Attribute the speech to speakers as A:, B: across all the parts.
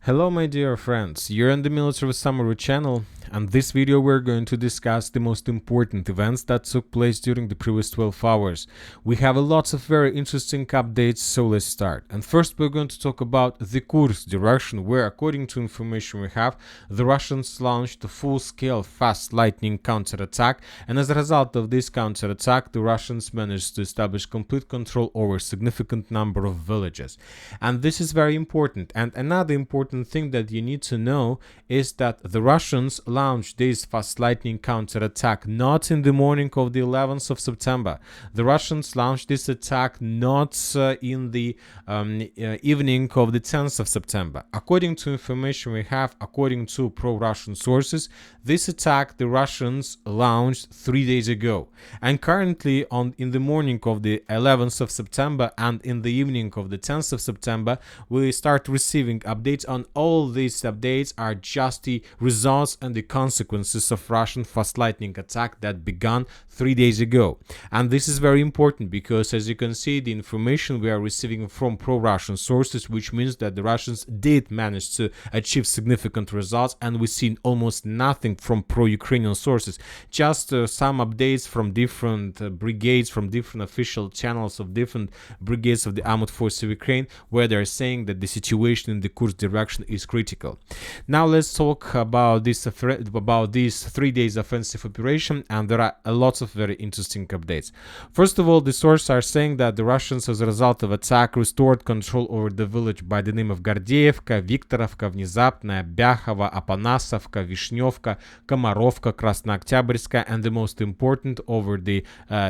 A: Hello my dear friends, you're on the Military Summary channel, and this video we're going to discuss the most important events that took place during the previous 12 hours. We have a lots of very interesting updates, so let's start. And first we're going to talk about the Kursk direction, where according to information we have, the Russians launched a full-scale fast lightning counterattack, and as a result of this counterattack, the Russians managed to establish complete control over a significant number of villages. And this is very important. And another important thing that you need to know is that the Russians launched this fast lightning counterattack not in the morning of the 11th of September. The Russians launched this attack not in the evening of the 10th of September. According to information we have, according to pro-Russian sources, this attack the Russians launched 3 days ago. And currently in the morning of the 11th of September and in the evening of the 10th of September, we start receiving updates on all these updates are just the results and the consequences of Russian fast lightning attack that began 3 days ago. And this is very important because, as you can see, the information we are receiving from pro-Russian sources, which means that the Russians did manage to achieve significant results, and we see almost nothing from pro-Ukrainian sources, just some updates from different brigades, from different official channels of different brigades of the armed forces of Ukraine, where they're saying that the situation in the Kursk direction is critical. Now let's talk about this 3 days offensive operation, and there are a lot of very interesting updates. First of all, the sources are saying that the Russians, as a result of attack, restored control over the village by the name of Гордеевка, Викторовка, Внезапная, Бяхова, Апанасовка, Вишневка, Komarovka, Krasnooktyabrska, and the most important, over the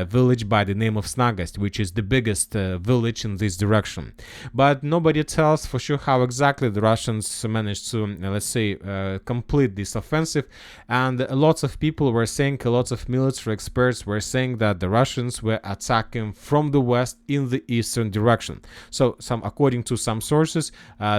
A: village by the name of Snagast, which is the biggest village in this direction. But nobody tells for sure how exactly the Russians managed to, let's say, complete this offensive. And lots of people were saying, a lot of military experts were saying that the Russians were attacking from the west in the eastern direction. So according to some sources,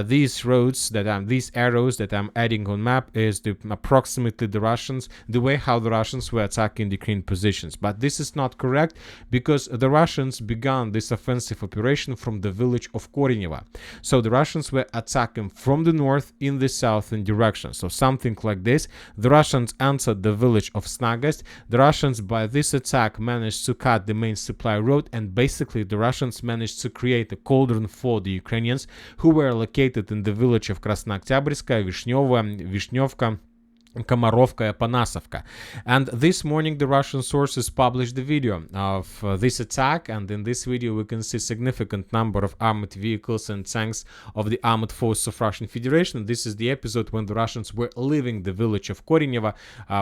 A: these roads these arrows that I'm adding on map is approximately the way how the Russians were attacking the Ukrainian positions. But this is not correct, because the Russians began this offensive operation from the village of Korenyevo. So the Russians were attacking from the north in the southern direction. So something like this. The Russians entered the village of Snagast. The Russians, by this attack, managed to cut the main supply road, and basically the Russians managed to create a cauldron for the Ukrainians who were located in the village of Krasnooktyabrska, Vishnevka, Komarovka, Apанасовка. And this morning the Russian sources published the video of this attack, and in this video we can see significant number of armored vehicles and tanks of the armored forces of Russian Federation. This is the episode when the Russians were leaving the village of Korenyevo.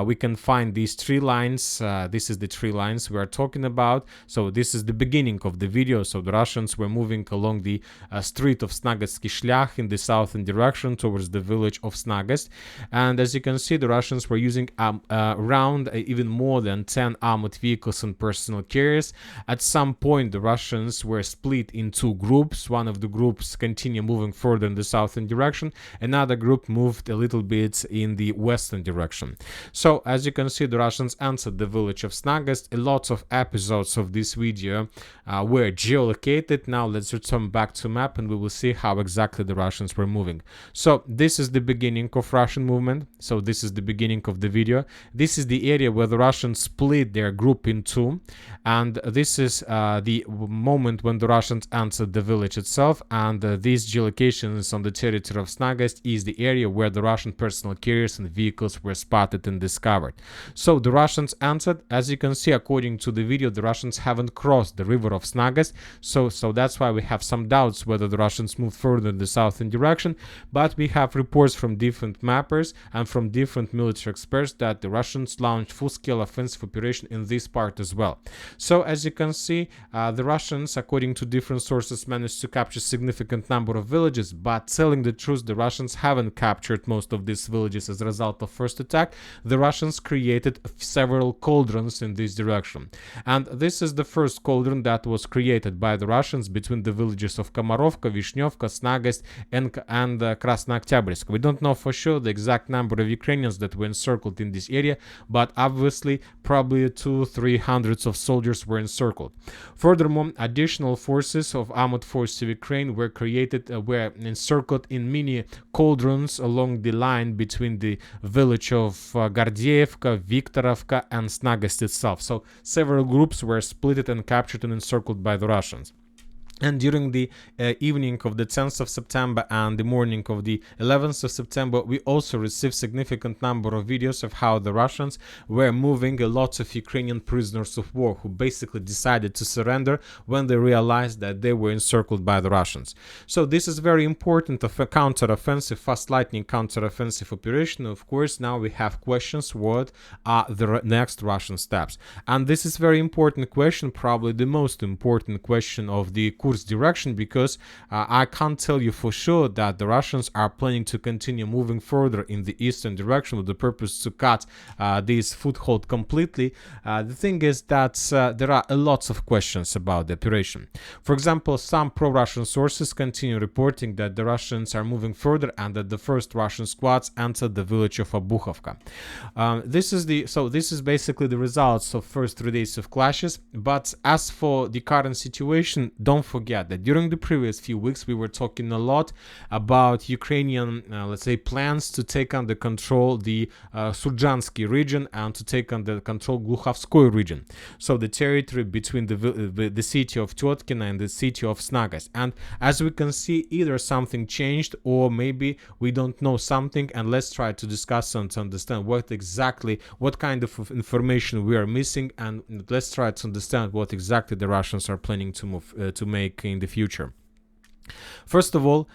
A: We can find these tree lines. This is the tree lines we are talking about. So this is the beginning of the video. So the Russians were moving along the street of Snagatsky Shlях in the southern direction towards the village of Snagast. And as you can see, the Russians were using around even more than 10 armored vehicles and personal carriers. At some point, the Russians were split in two groups. One of the groups continued moving further in the southern direction. Another group moved a little bit in the western direction. So, as you can see, the Russians entered the village of Snagast. A lot of episodes of this video were geolocated. Now let's return back to map, and we will see how exactly the Russians were moving. So this is the beginning of Russian movement. So this is the beginning of the video. This is the area where the Russians split their group in two, and this is the moment when the Russians entered the village itself. And these geolocations on the territory of Snagast is the area where the Russian personal carriers and vehicles were spotted and discovered. So the Russians entered. As you can see, according to the video, the Russians haven't crossed the river of Snagast, so that's why we have some doubts whether the Russians moved further in the southern direction. But we have reports from different mappers and from different military experts that the Russians launched full-scale offensive operation in this part as well. So as you can see, the Russians, according to different sources, managed to capture significant number of villages, but telling the truth, the Russians haven't captured most of these villages as a result of first attack. The Russians created several cauldrons in this direction, and this is the first cauldron that was created by the Russians between the villages of Komarovka, Vishnevka, Snagast, and Krasnooktyabrsk. We don't know for sure the exact number of Ukrainians Ukrainians that were encircled in this area, but obviously probably 200-300 of soldiers were encircled. Furthermore, additional forces of armored forces of Ukraine were were encircled in mini cauldrons along the line between the village of Gardievka, Viktorovka, and Snagost itself. So several groups were split and captured and encircled by the Russians. And during the evening of the 10th of September and the morning of the 11th of September, we also received significant number of videos of how the Russians were moving a lot of Ukrainian prisoners of war who basically decided to surrender when they realized that they were encircled by the Russians. So this is very important of a counteroffensive, fast lightning counteroffensive operation. Of course, now we have questions: what are the next Russian steps? And this is very important question, probably the most important question of the direction, because I can't tell you for sure that the Russians are planning to continue moving further in the eastern direction with the purpose to cut this foothold completely. The thing is that there are a lot of questions about the operation. For example, some pro-Russian sources continue reporting that the Russians are moving further and that the first Russian squads entered the village of Obuchovka. This is basically the results of first 3 days of clashes. But as for the current situation, don't forget that during the previous few weeks we were talking a lot about Ukrainian, let's say, plans to take under control the Surjansky region and to take under control Gluchovskoy region. So the territory between the city of Tyotkina and the city of Snagost. And as we can see, either something changed or maybe we don't know something, and let's try to discuss and to understand what kind of information we are missing, and let's try to understand what exactly the Russians are planning to make in the future. First of all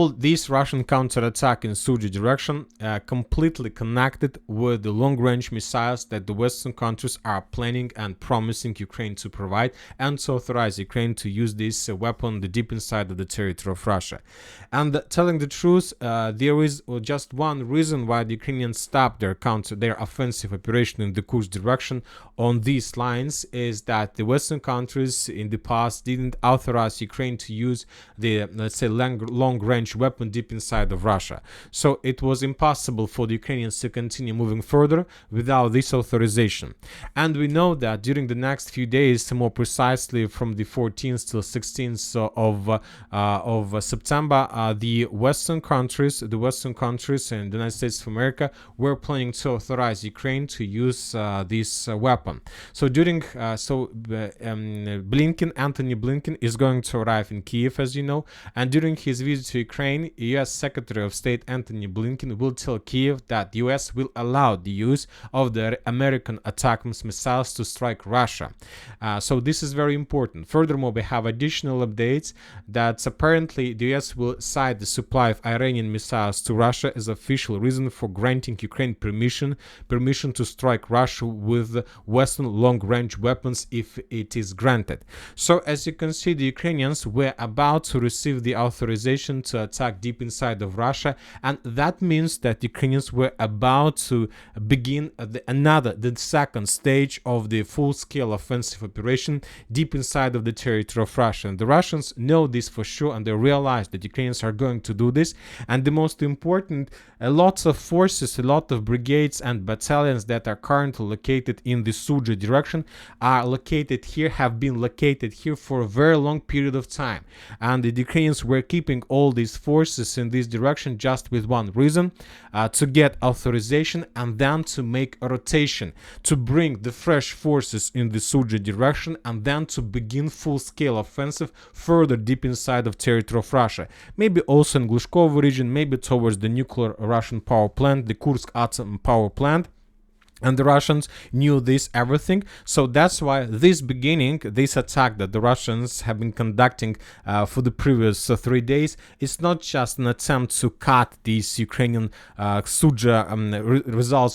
A: these Russian counterattack in Sudzha direction completely connected with the long-range missiles that the Western countries are planning and promising Ukraine to provide, and to authorize Ukraine to use this weapon the deep inside of the territory of Russia. And telling the truth, there is just one reason why the Ukrainians stopped their offensive operation in the Kursk direction on these lines, is that the Western countries in the past didn't authorize Ukraine to use the, let's say, long-range weapon deep inside of Russia. So it was impossible for the Ukrainians to continue moving further without this authorization. And we know that during the next few days, more precisely from the 14th till 16th of September, the Western countries and the United States of America were planning to authorize Ukraine to use this weapon. So Anthony Blinken is going to arrive in Kiev, as you know, and during his visit to Ukraine, U.S. Secretary of State Anthony Blinken will tell Kiev that the U.S. will allow the use of the American attack missiles to strike Russia. So this is very important. Furthermore, we have additional updates that apparently the U.S. will cite the supply of Iranian missiles to Russia as official reason for granting Ukraine permission to strike Russia with Western long-range weapons if it is granted. So as you can see, the Ukrainians were about to receive the authorization to attack deep inside of Russia, and that means that the Ukrainians were about to begin the second stage of the full-scale offensive operation deep inside of the territory of Russia. And the Russians know this for sure, and they realize that Ukrainians are going to do this. And the most important, a lot of forces, a lot of brigades and battalions that are currently located in the Sudzha direction have been located here for a very long period of time. And the Ukrainians were keeping all these forces in this direction just with one reason, to get authorization and then to make a rotation, to bring the fresh forces in the Sudzha direction and then to begin full-scale offensive further deep inside of territory of Russia. Maybe also in Glushkovo region, maybe towards the nuclear Russian power plant, the Kursk atom power plant. And the Russians knew this everything. So that's why this attack that the Russians have been conducting for the previous 3 days, is not just an attempt to cut these Ukrainian results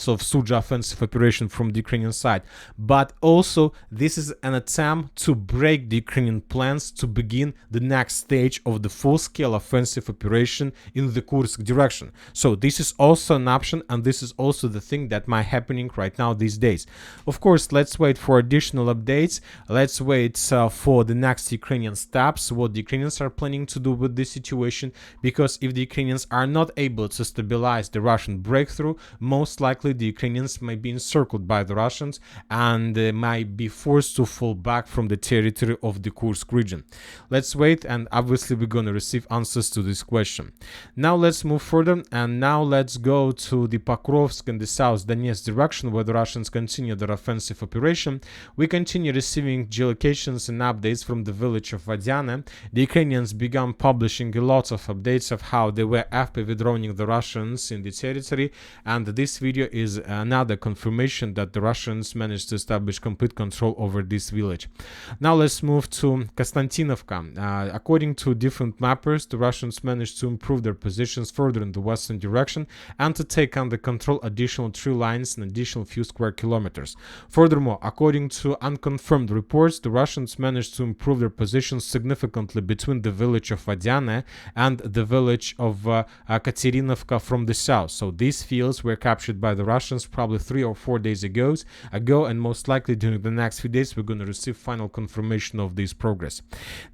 A: of Sudzha offensive operation from the Ukrainian side, but also this is an attempt to break the Ukrainian plans to begin the next stage of the full-scale offensive operation in the Kursk direction. So this is also an option, and this is also the thing that might happening right now these days. Of course, let's wait for additional updates. Let's wait for the next Ukrainian steps, what the Ukrainians are planning to do with this situation, because if the Ukrainians are not able to stabilize the Russian breakthrough, most likely the Ukrainians might be encircled by the Russians and might be forced to fall back from the territory of the Kursk region. Let's wait, and obviously we're going to receive answers to this question. Now let's move further, and now let's go to the Pokrovsk in the South Donetsk direction, where the Russians continue their offensive operation. We continue receiving geolocations and updates from the village of Vadiane. The Ukrainians began publishing a lot of updates of how they were after withdrawing the Russians in the territory, and this video is another confirmation that the Russians managed to establish complete control over this village. Now let's move to Konstantinovka. According to different mappers, the Russians managed to improve their positions further in the western direction and to take under control additional 3 lines and additional few square kilometers. Furthermore, according to unconfirmed reports, the Russians managed to improve their positions significantly between the village of Vadiane and the village of Katerinovka from the south. So these fields were captured by the Russians probably 3 or 4 days ago, and most likely during the next few days we're going to receive final confirmation of this progress.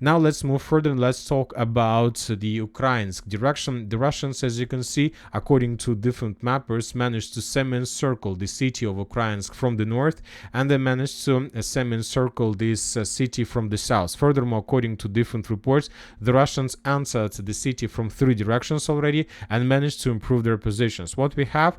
A: Now let's move further and let's talk about the Ukraine's direction. The Russians, as you can see, according to different mappers, managed to semi-encircle the city of Ukrainsk from the north, and they managed to semi-encircle this city from the south. Furthermore, according to different reports, the Russians entered the city from 3 directions already and managed to improve their positions. What we have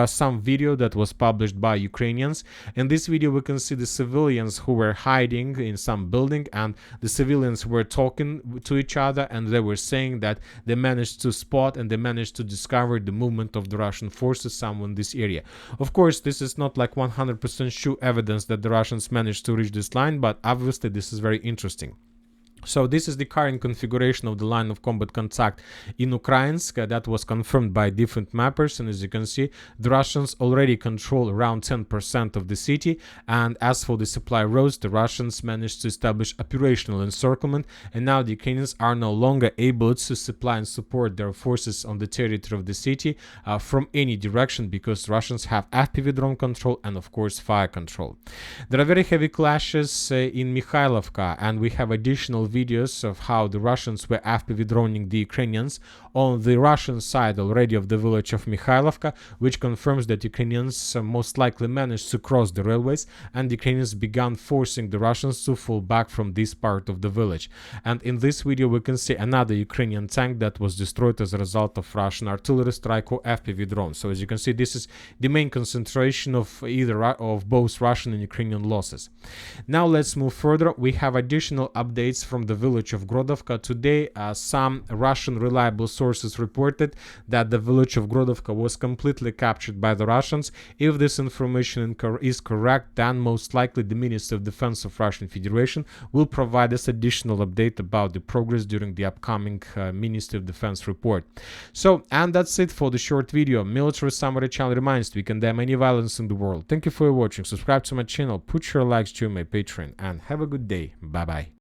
A: some video that was published by Ukrainians. In this video we can see the civilians who were hiding in some building, and the civilians were talking to each other, and they were saying that they managed to spot and they managed to discover the movement of the Russian forces somewhere in this area. Of course, this is not like 100% sure evidence that the Russians managed to reach this line, but obviously this is very interesting. So this is the current configuration of the line of combat contact in Ukrainsk that was confirmed by different mappers, and as you can see, the Russians already control around 10% of the city, and as for the supply roads, the Russians managed to establish operational encirclement, and now the Ukrainians are no longer able to supply and support their forces on the territory of the city from any direction, because Russians have FPV drone control and of course fire control. There are very heavy clashes in Mikhailovka, and we have additional videos of how the Russians were FPV droning the Ukrainians on the Russian side already of the village of Mikhailovka, which confirms that Ukrainians most likely managed to cross the railways, and the Ukrainians began forcing the Russians to fall back from this part of the village. And in this video we can see another Ukrainian tank that was destroyed as a result of Russian artillery strike or FPV drone. So as you can see, this is the main concentration of both Russian and Ukrainian losses. Now let's move further. We have additional updates from the village of Grodovka. Today, some Russian reliable sources reported that the village of Grodovka was completely captured by the Russians. If this information is correct, then most likely the Ministry of Defense of Russian Federation will provide us additional update about the progress during the upcoming Ministry of Defense report. So, and that's it for the short video. Military Summary channel reminds we condemn any violence in the world. Thank you for watching. Subscribe to my channel, put your likes to my Patreon, and have a good day. Bye bye.